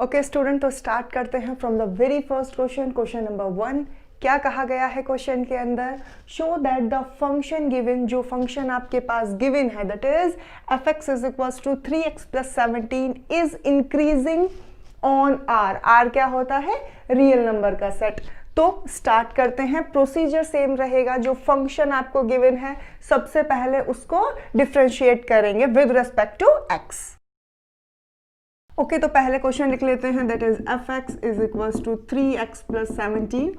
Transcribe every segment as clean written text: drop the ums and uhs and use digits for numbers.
Okay student, तो start करते हैं from the very first question. Question number 1 क्या कहा गया है क्वेश्चन के अंदर? Show that the function given, जो फंक्शन आपके पास गिवन है, that is f x is equals to 3x plus 17 is increasing on R. R क्या होता है? रियल नंबर का सेट। तो स्टार्ट करते हैं। प्रोसीजर सेम रहेगा। जो फंक्शन आपको गिवन है सबसे पहले उसको डिफरेंशिएट करेंगे with respect to x. Okay, तो पहले क्वेश्चन लिख लेते हैं, that is f x is equals to 3x plus 17।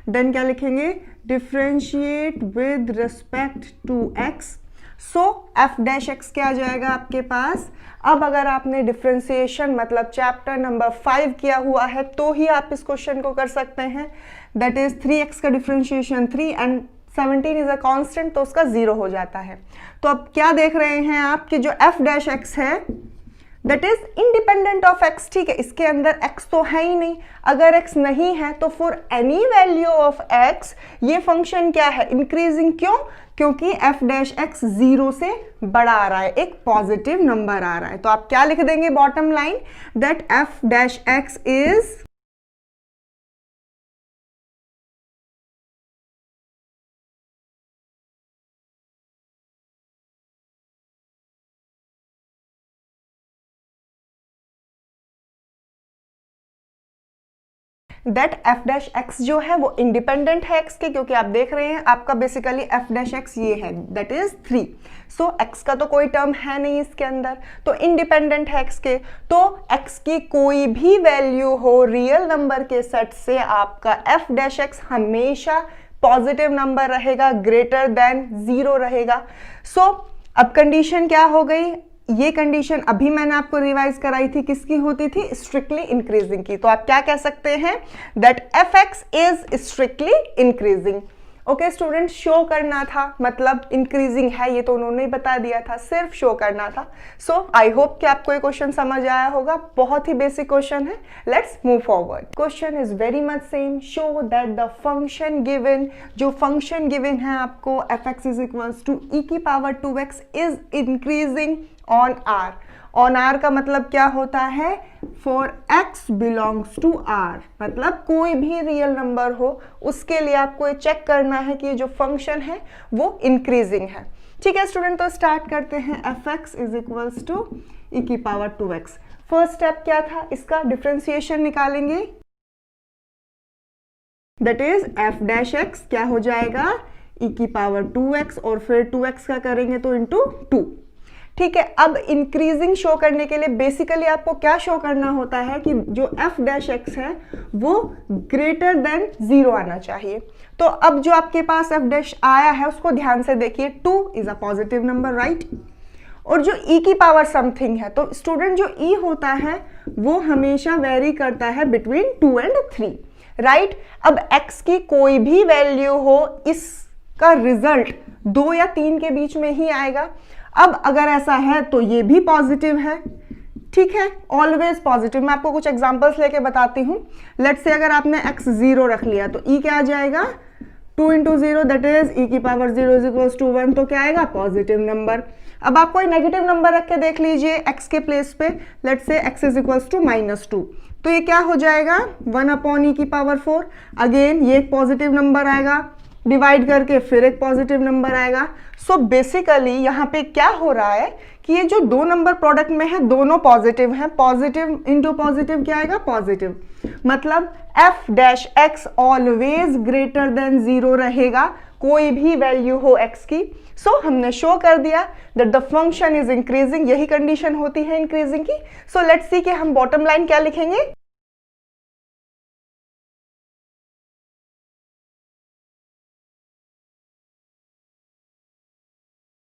Then क्या लिखेंगे? Differentiate with respect to x। So f dash x क्या आ जाएगा आपके पास? अब अगर आपने डिफरेंशिएशन मतलब चैप्टर नंबर 5 किया हुआ है तो ही आप इस क्वेश्चन को कर सकते हैं। दैट इज 3x का differentiation 3 and 17 is a constant, तो उसका 0 हो जाता है। तो अब क्या देख रहे हैं आप कि जो एफ डैश एक्स है that is independent of x. ठीक है, इसके अंदर एक्स तो है ही नहीं। अगर एक्स नहीं है तो for any value of x ये फंक्शन क्या है? इंक्रीजिंग। क्यों? क्योंकि एफ डैश एक्स 0 से बड़ा आ रहा है, एक पॉजिटिव नंबर आ रहा है। तो आप क्या लिख देंगे bottom line? That F dash x is that F dash x जो है वो इंडिपेंडेंट है एक्स के, क्योंकि आप देख रहे हैं आपका बेसिकली एफ डैश एक्स ये है, दैट इज 3। सो एक्स का तो कोई टर्म है नहीं इसके अंदर, तो इंडिपेंडेंट है एक्स के। तो एक्स की कोई भी वैल्यू हो रियल नंबर के सेट से आपका एफ डैश एक्स हमेशा पॉजिटिव नंबर रहेगा, ग्रेटर देन 0 रहेगा। सो अब कंडीशन क्या हो गई? ये कंडीशन अभी मैंने आपको रिवाइज कराई थी, किसकी होती थी? स्ट्रिक्टली इंक्रीजिंग की। तो आप क्या कह सकते हैं? That F x is strictly increasing. Okay student, show करना था मतलब इंक्रीजिंग है, ये तो उन्होंने ही बता दिया था, सिर्फ शो करना था। सो आई होप कि आपको ये क्वेश्चन समझ आया होगा। बहुत ही बेसिक क्वेश्चन है। Let's move forward. Question is very much same. Show that the function given, जो फंक्शन गिवन है आपको F x is equals to E की power 2x is increasing on R. On R का मतलब क्या होता है? For X belongs to R, मतलब कोई भी रियल नंबर हो उसके लिए आपको ये चेक करना है कि ये जो फंक्शन है वो इंक्रीजिंग है। ठीक है स्टूडेंट, तो स्टार्ट करते हैं। F x is equals to E की पावर 2x। फर्स्ट स्टेप क्या था? इसका डिफरेंशिएशन निकालेंगे। That is F dash x क्या हो जाएगा? ई की पावर 2x और फिर 2x का करेंगे तो इंटू 2। ठीक है, अब इंक्रीजिंग शो करने के लिए बेसिकली आपको क्या शो करना होता है कि जो एफ डैश एक्स है वो ग्रेटर देन 0 आना चाहिए। तो अब जो आपके पास एफ डैश आया है उसको ध्यान से देखिए। 2 is a positive number, right? और जो ई की पावर समथिंग है, तो स्टूडेंट जो ई होता है वो हमेशा वेरी करता है बिटवीन 2 एंड 3, राइट? अब एक्स की कोई भी वैल्यू हो, इसका रिजल्ट 2 या 3 के बीच में ही आएगा। अब अगर ऐसा है तो ये भी पॉजिटिव है। ठीक है, ऑलवेज पॉजिटिव। मैं आपको कुछ एग्जांपल्स लेके बताती हूँ। लेट्स से अगर आपने x 0 रख लिया तो e क्या आ जाएगा? 2 इंटू 0 दैट इज e की पावर 0 इज इक्वल्स टू 1, तो क्या आएगा? Positive number. अब आप कोई नेगेटिव नंबर रख के देख लीजिए x के प्लेस पे। Let's say x is equals to -2, तो ये क्या हो जाएगा? 1 अपॉन e की पावर 4। अगेन ये एक पॉजिटिव नंबर आएगा, डिवाइड करके फिर एक पॉजिटिव नंबर आएगा। सो बेसिकली यहाँ पे क्या हो रहा है कि ये जो दो नंबर प्रोडक्ट में है दोनों पॉजिटिव हैं। पॉजिटिव इंटू पॉजिटिव क्या आएगा? पॉजिटिव। मतलब F dash x always greater than 0 रहेगा, कोई भी वैल्यू हो एक्स की। सो हमने शो कर दिया that the function is increasing. यही कंडीशन होती है इंक्रीजिंग की। सो लेट्स सी कि हम बॉटम लाइन क्या लिखेंगे।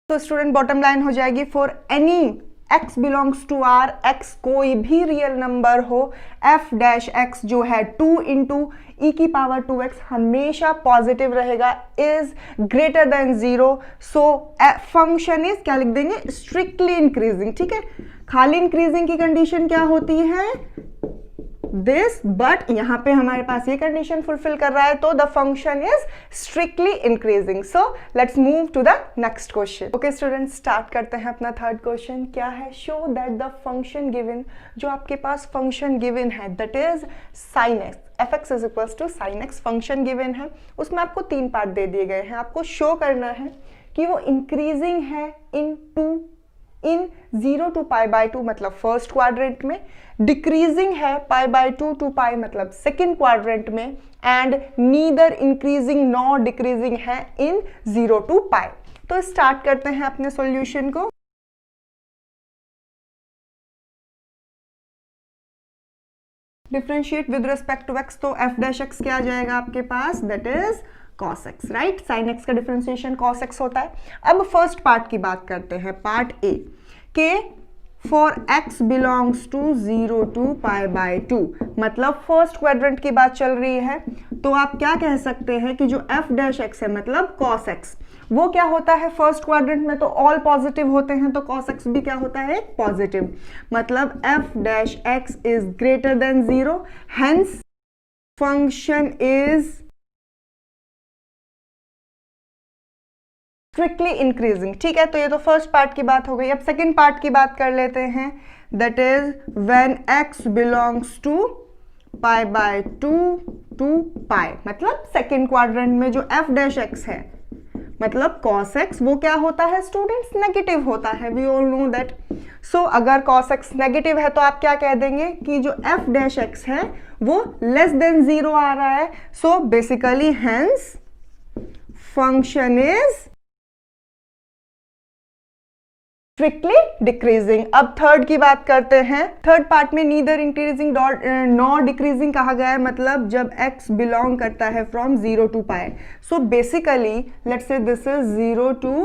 तो स्टूडेंट बॉटम लाइन हो जाएगी for any x belongs to R, x कोई भी रियल नंबर हो, f डैश x जो है 2 इंटू ई की पावर 2x हमेशा पॉजिटिव रहेगा, is greater than 0। So function is क्या लिख देंगे? Strictly increasing. ठीक है, खाली इंक्रीजिंग की कंडीशन क्या होती है? दिस, बट यहाँ पे हमारे पास ये कंडीशन फुलफिल कर रहा है, तो the function is strictly increasing. So let's move to the next question. Okay students, start करते हैं अपना थर्ड क्वेश्चन. क्या है? Show that the function given, जो आपके पास फंक्शन गिवन है, that is sin x, fx is equals to sin x function given है, उसमें आपको 3 पार्ट दे दिए गए हैं. आपको शो करना है कि वो इंक्रीजिंग है इन 0 to π/2 मतलब फर्स्ट क्वाड्रेंट में, डिक्रीजिंग है π/2 to π मतलब सेकेंड क्वाड्रेंट में, and neither increasing nor decreasing है इन 0 to π. तो स्टार्ट करते हैं अपने सॉल्यूशन को. Differentiate with respect to x, तो f डैश x क्या आ जाएगा आपके पास? That is cos x, right. sin x का डिफरेंशिएशन cos x होता है. अब फर्स्ट पार्ट की बात करते हैं, पार्ट ए के for x belongs to 0 to π/2 मतलब फर्स्ट क्वाड्रेंट की बात चल रही है, तो आप क्या कह सकते हैं कि जो f डैश x है मतलब cos x, वो क्या होता है फर्स्ट क्वाड्रेंट में? तो ऑल पॉजिटिव होते हैं, तो cos x भी क्या होता है? पॉजिटिव. मतलब f dash x is greater than 0, hence function is strictly increasing. ठीक है, तो ये तो फर्स्ट पार्ट की बात हो गई. अब सेकेंड पार्ट की बात कर लेते हैं, that is when x belongs to π/2 to π मतलब सेकेंड क्वाड्रेंट में जो f डैश x है मतलब cos x, वो क्या होता है स्टूडेंट्स? नेगेटिव होता है. We all know that. So अगर cos x नेगेटिव है तो आप क्या कह देंगे कि जो f डैश x है वो लेस देन 0 आ रहा है. So basically hence function is strictly decreasing. अब थर्ड की बात करते हैं. थर्ड पार्ट में नीदर इंक्रीजिंग नॉर डिक्रीजिंग कहा गया है, मतलब जब x बिलोंग करता है from 0 to π. So basically let's say this is 0 to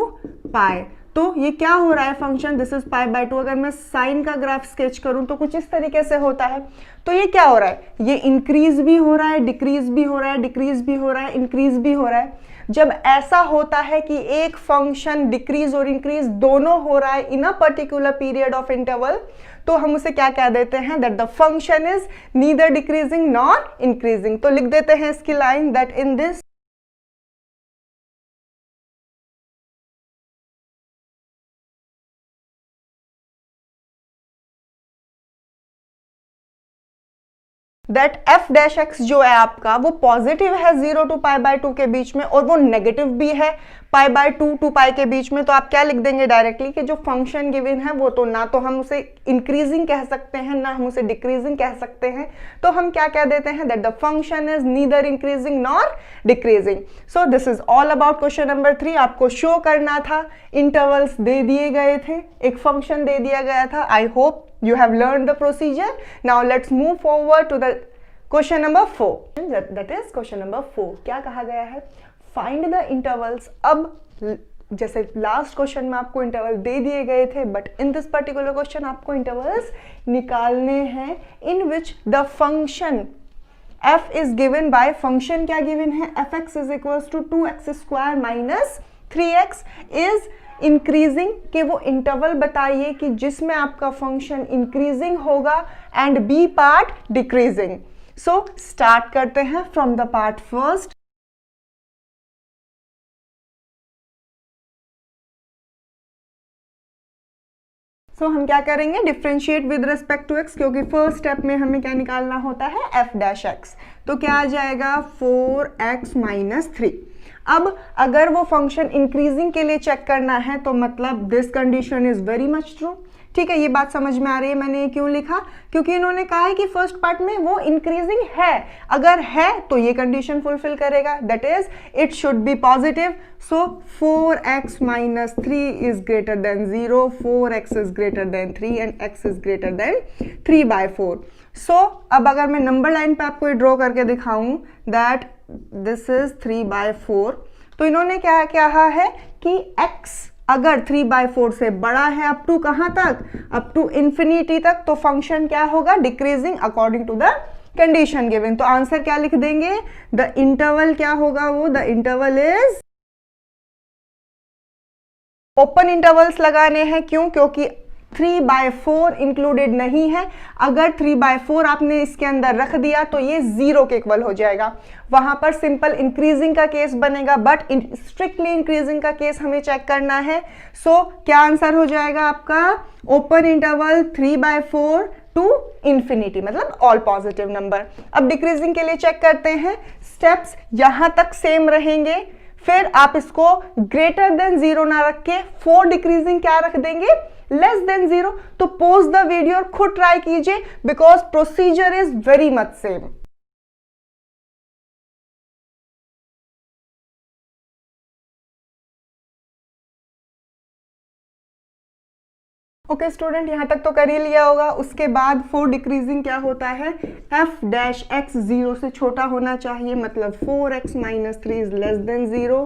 π, तो ये क्या हो रहा है फंक्शन? This is π/2. अगर मैं साइन का ग्राफ स्केच करूं तो कुछ इस तरीके से होता है. तो ये क्या हो रहा है? ये इंक्रीज भी हो रहा है, डिक्रीज भी हो रहा है, डिक्रीज भी हो रहा है, इंक्रीज भी हो रहा है. जब ऐसा होता है कि एक फंक्शन डिक्रीज और इंक्रीज दोनों हो रहा है in a particular period of interval, तो हम उसे क्या कह देते हैं? That the function is neither decreasing nor increasing. तो लिख देते हैं इसकी line, that in this that f dash x जो है आपका वो पॉजिटिव है 0 to π/2 के बीच में, और वो नेगेटिव भी है π/2 to π के बीच में. तो आप क्या लिख देंगे डायरेक्टली कि जो फंक्शन गिवन है वो तो ना तो हम उसे इंक्रीजिंग कह सकते हैं ना हम उसे डिक्रीजिंग कह सकते हैं, तो हम क्या कह देते हैं? That the function is neither increasing nor decreasing. So this is all about question number 3. आपको शो करना था, इंटरवल्स दे दिए गए थे, एक फंक्शन दे दिया गया था. I hope you have learned the procedure. Now let's move forward to the question number 4. That is question number 4. क्या कहा गया है? Find the intervals. अब जैसे लास्ट क्वेश्चन में आपको इंटरवल दे दिए गए थे, but in this particular question आपको इंटरवल्स निकालने हैं in which the function f is given by function क्या गिवन है? fx is equals to 2x square minus 3x is increasing. के वो इंटरवल बताइए कि जिसमें आपका फंक्शन इंक्रीजिंग होगा and B part decreasing. So start करते हैं from the part first. So हम क्या करेंगे? Differentiate with respect to x, क्योंकि फर्स्ट स्टेप में हमें क्या निकालना होता है? f dash x. तो क्या आ जाएगा? 4x minus 3. अब अगर वो फंक्शन इंक्रीजिंग के लिए चेक करना है तो मतलब this condition is very much true. ठीक है, ये बात समझ में आ रही है. मैंने ये क्यों लिखा? क्योंकि इन्होंने कहा है कि फर्स्ट पार्ट में वो इंक्रीजिंग है. अगर है तो ये कंडीशन फुलफिल करेगा, that is it should be positive. So 4x minus 3 is greater than 0, 4x is greater than 3 and x is greater than 3/4. सो अब अगर मैं नंबर लाइन पे आपको ड्रॉ करके दिखाऊं दैट दिस इज 3/4, तो इन्होंने क्या कहा है कि x अगर 3/4 से बड़ा है अप टू कहां तक? अप टू इंफिनिटी तक, तो फंक्शन क्या होगा? Decreasing according to the condition given. तो आंसर क्या लिख देंगे? द इंटरवल क्या होगा? वो the interval is open intervals लगाने हैं. क्यों? क्योंकि 3/4 इंक्लूडेड नहीं है। अगर 3/4 आपने इसके अंदर रख दिया तो ये 0 के इक्वल हो जाएगा, वहां पर सिंपल इंक्रीजिंग का केस बनेगा, बट स्ट्रिक्टली इंक्रीजिंग का केस हमें चेक करना है। सो क्या आंसर हो जाएगा आपका, ओपन इंटरवल 3/4 टू इंफिनिटी, मतलब ऑल पॉजिटिव नंबर। अब डिक्रीजिंग के लिए चेक करते हैं, स्टेप्स यहां तक सेम रहेंगे, फिर आप इसको ग्रेटर देन 0 ना रख के 4 डिक्रीजिंग क्या रख देंगे, लेस देन 0। तो पॉज द वीडियो और खुद ट्राई कीजिए, because procedure is very much same. Okay student, यहां तक तो कर ही लिया होगा। उसके बाद 4 डिक्रीजिंग क्या होता है, f डैश x 0 से छोटा होना चाहिए, मतलब 4x - 3 is less than 0,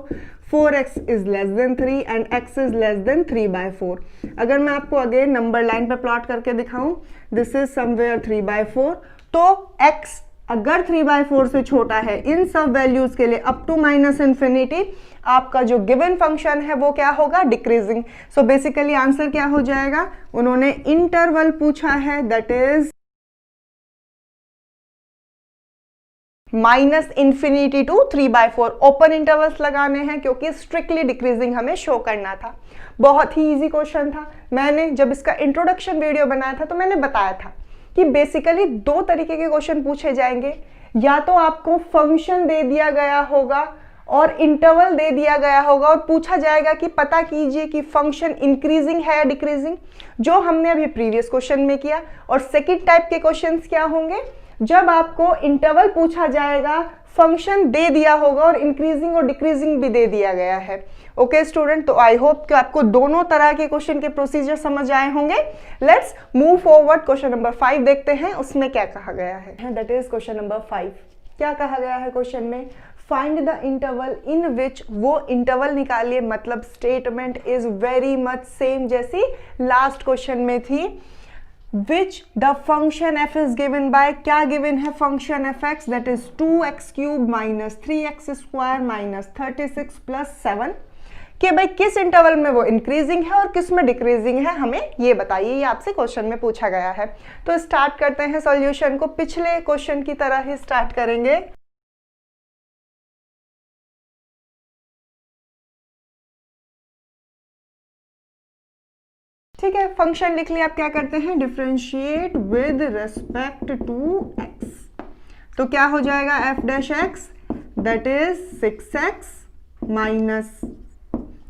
4x is less than 3 and x is less than 3/4। अगर मैं आपको अगेन नंबर लाइन पे प्लॉट करके दिखाऊं, दिस इज समवेयर 3/4, तो x अगर 3/4 से छोटा है इन सब वैल्यूज के लिए अप टू माइनस इन्फिनिटी, आपका जो गिवन फंक्शन है वो क्या होगा, डिक्रीजिंग। सो बेसिकली आंसर क्या हो जाएगा, उन्होंने इंटरवल पूछा है, that is -∞ to 3/4। Open intervals लगाने हैं क्योंकि स्ट्रिक्टली डिक्रीजिंग हमें शो करना था। बहुत ही इजी क्वेश्चन था। मैंने जब इसका इंट्रोडक्शन वीडियो बनाया था तो मैंने बताया था कि बेसिकली 2 तरीके के क्वेश्चन पूछे जाएंगे, या तो आपको फंक्शन दे दिया गया होगा और इंटरवल दे दिया गया होगा और पूछा जाएगा कि पता कीजिए कि फंक्शन इंक्रीजिंग है या डिक्रीजिंग, जो हमने अभी प्रीवियस क्वेश्चन में किया। और सेकंड टाइप के क्वेश्चंस क्या होंगे, जब आपको इंटरवल पूछा जाएगा, फंक्शन दे दिया होगा और इंक्रीजिंग और डिक्रीजिंग भी दे दिया गया है। ओके स्टूडेंट, तो आई होप कि आपको दोनों तरह के क्वेश्चन के प्रोसीजर समझ आए होंगे। Let's move forward, question number 5 देखते हैं उसमें क्या कहा गया है। That is question number 5। क्या कहा गया है क्वेश्चन में, फाइंड द इंटरवल इन विच, वो इंटरवल निकालिए, मतलब statement is very much same जैसी लास्ट क्वेश्चन में थी। which the function f is given by, क्या given है function fx, that is 2x cube minus 3x square minus 36 plus 7, कि भाई किस इंटरवल में वो इंक्रीजिंग है और किस में डिक्रीजिंग है, हमें ये बताइए। ये आपसे क्वेश्चन में पूछा गया है। तो स्टार्ट करते हैं सॉल्यूशन को, पिछले क्वेश्चन की तरह ही स्टार्ट करेंगे। ठीक है, फंक्शन लिख लिया। आप क्या करते हैं, differentiate with respect to x। तो क्या हो जाएगा, f dash x that is 6x minus,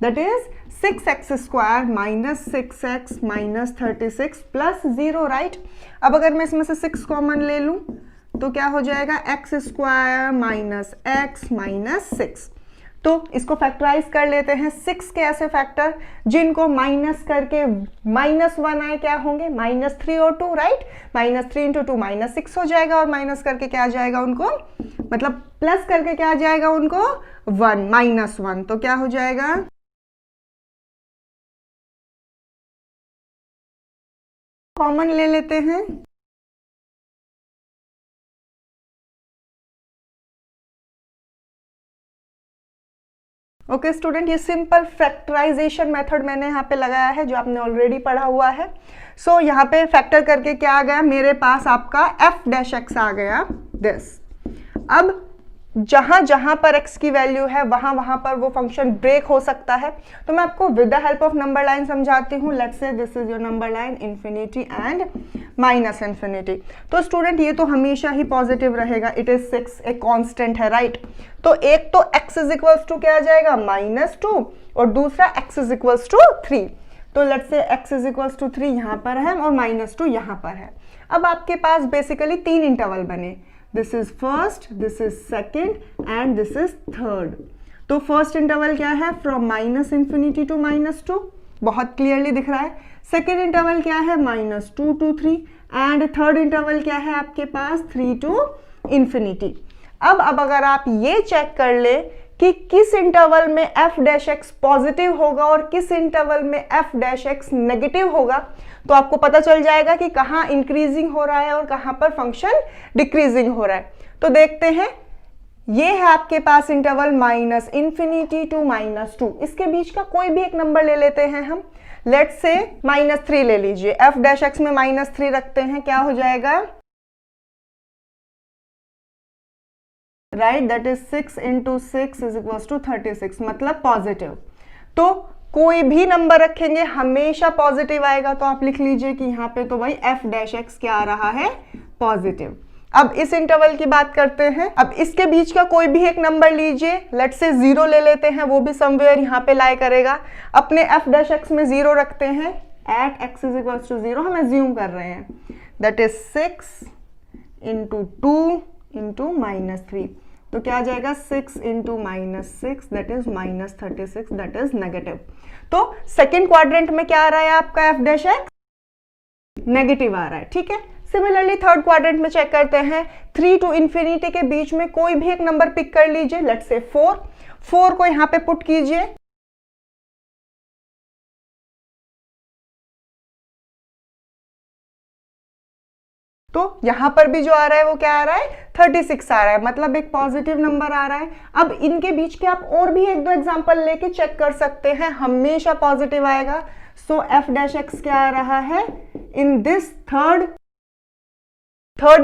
that is 6x square minus 6x minus 36 plus 0, right. अब अगर मैं इसमें से 6 कॉमन ले लूं तो क्या हो जाएगा, x square minus x minus 6। तो इसको फैक्टराइज कर लेते हैं। 6 के ऐसे फैक्टर जिनको माइनस करके -1 आए क्या होंगे, -3 और 2, राइट। -3 × 2 -6 हो जाएगा, और माइनस करके क्या आ जाएगा उनको, मतलब प्लस करके क्या आ जाएगा उनको, 1 -1। तो क्या हो जाएगा, कॉमन ले लेते हैं। ओके स्टूडेंट, ये सिंपल फैक्टराइजेशन मेथड मैंने यहाँ पे लगाया है जो आपने ऑलरेडी पढ़ा हुआ है। सो यहाँ पे फैक्टर करके क्या आ गया मेरे पास, आपका f डैश x आ गया दिस। अब जहां जहां पर x की वैल्यू है वहां वहां पर वो फंक्शन ब्रेक हो सकता है। तो मैं आपको with the help of number line समझाती हूँ। Let's say this is your number line, infinity and minus infinity. तो स्टूडेंट ये तो हमेशा ही पॉजिटिव रहेगा, इट इज 6, एक कांस्टेंट है, राइट। तो एक तो x इज इक्वल्स टू क्या आ जाएगा, -2, और दूसरा x इज इक्वल्स टू 3। तो let's say x is equals to 3 यहाँ पर है और -2 यहाँ पर है। अब आपके पास बेसिकली 3 इंटरवल बने, this is first, this is second and this is third. तो फर्स्ट इंटरवल क्या है, फ्रॉम -∞ टू -2, बहुत क्लियरली दिख रहा है। सेकेंड इंटरवल क्या है, -2 to 3, एंड थर्ड इंटरवल क्या है आपके पास, 3 to ∞। अब अगर आप ये चेक कर ले कि किस इंटरवल में f डैश x पॉजिटिव होगा और किस इंटरवल में f डैश x नेगेटिव होगा, तो आपको पता चल जाएगा कि कहाँ इंक्रीजिंग हो रहा है और कहाँ पर फंक्शन डिक्रीजिंग हो रहा है। तो देखते हैं, ये है आपके पास इंटरवल -∞ टू -2, इसके बीच का कोई भी एक नंबर ले लेते हैं हम। लेट्स से -3 ले लीजिए, एफ डैश एक्स में -3 रखते हैं, क्या हो जाएगा, राइट, दैट इज 6 × 6 = 36, मतलब पॉजिटिव। तो कोई भी नंबर रखेंगे हमेशा पॉजिटिव आएगा, तो आप लिख लीजिए कि यहाँ पे तो भाई एफ डैश एक्स क्या आ रहा है, पॉजिटिव। अब इस इंटरवल की बात करते हैं। अब इसके बीच का कोई भी एक नंबर लीजिए, लेट्स से 0 ले लेते हैं, वो भी समवेयर यहाँ पे लाई करेगा। अपने एफ डैश एक्स में 0 रखते हैं, एट एक्स = 0 हम एज्यूम कर रहे हैं, दैट इज 6 × 2 × -3, तो क्या आ जाएगा, 6 × -6 that is -36, that is negative. तो सेकेंड क्वाड्रेंट में क्या आ रहा है आपका एफ डैश एक्स, नेगेटिव आ रहा है, ठीक है। सिमिलरली थर्ड क्वाड्रेंट में चेक करते हैं, 3 to ∞ के बीच में कोई भी एक नंबर पिक कर लीजिए, लेट्स से 4 को यहाँ पे पुट कीजिए, तो यहां पर भी जो आ रहा है वो क्या आ रहा है, 36 आ रहा है, मतलब एक पॉजिटिव नंबर आ रहा है। अब इनके बीच के आप और भी एक दो एग्जांपल लेके चेक कर सकते हैं, हमेशा पॉजिटिव आएगा। सो एफ डैश एक्स क्या आ रहा है इन दिस थर्ड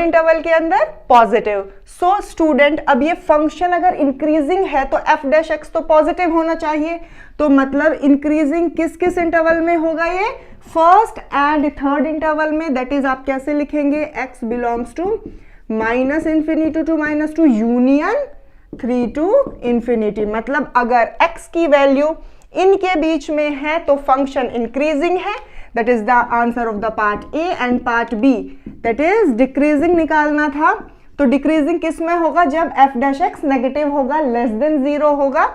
इंटरवल के अंदर, पॉजिटिव। सो स्टूडेंट, अब ये फंक्शन अगर इंक्रीजिंग है तो एफ डैश एक्स तो पॉजिटिव होना चाहिए, तो मतलब इंक्रीजिंग किस किस इंटरवल में होगा, ये फर्स्ट एंड थर्ड इंटरवल में। दैट इज आप कैसे लिखेंगे, x belongs to -∞ to -2 union 3 to ∞, मतलब अगर x की वैल्यू इनके बीच में है तो फंक्शन इंक्रीजिंग है, that is the answer of the part A. And part B that is decreasing निकालना था, तो डिक्रीजिंग किस में होगा, जब एफ डैश एक्स नेगेटिव होगा, लेस देन 0 होगा।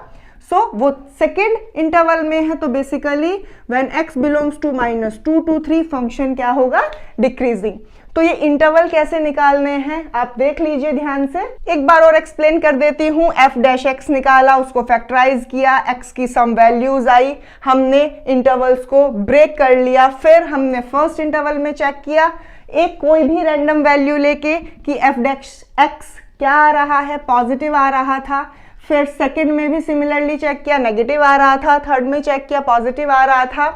सो वो सेकेंड इंटरवल में है, तो basically when x belongs to -2 to 3 function क्या होगा, डिक्रीजिंग। तो ये इंटरवल कैसे निकालने हैं आप देख लीजिए ध्यान से, एक बार और एक्सप्लेन कर देती हूँ। एफ डैश एक्स निकाला, उसको फैक्टराइज किया, x की सम वैल्यूज आई, हमने इंटरवल्स को ब्रेक कर लिया, फिर हमने फर्स्ट इंटरवल में चेक किया एक कोई भी रैंडम वैल्यू लेके कि एफ डैश एक्स क्या आ रहा है, पॉजिटिव आ रहा था। फिर सेकंड में भी सिमिलरली चेक किया, नेगेटिव आ रहा था, थर्ड में चेक किया, पॉजिटिव आ रहा था।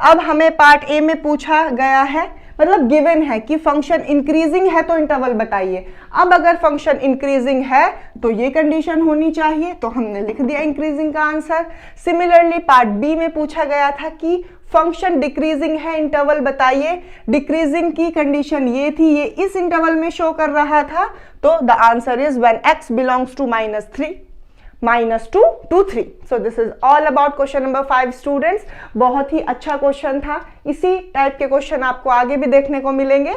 अब हमें पार्ट ए में पूछा गया है, मतलब गिवन है कि फंक्शन इंक्रीजिंग है तो इंटरवल बताइए। अब अगर फंक्शन इंक्रीजिंग है तो ये कंडीशन होनी चाहिए, तो हमने लिख दिया इंक्रीजिंग का आंसर। सिमिलरली पार्ट बी में पूछा गया था कि फंक्शन डिक्रीजिंग है, इंटरवल बताइए। डिक्रीजिंग की कंडीशन ये थी, ये इस इंटरवल में शो कर रहा था, तो the answer is when x belongs to -2 to 3। So this is all about question number 5 students. बहुत ही अच्छा क्वेश्चन था, इसी टाइप के क्वेश्चन आपको आगे भी देखने को मिलेंगे।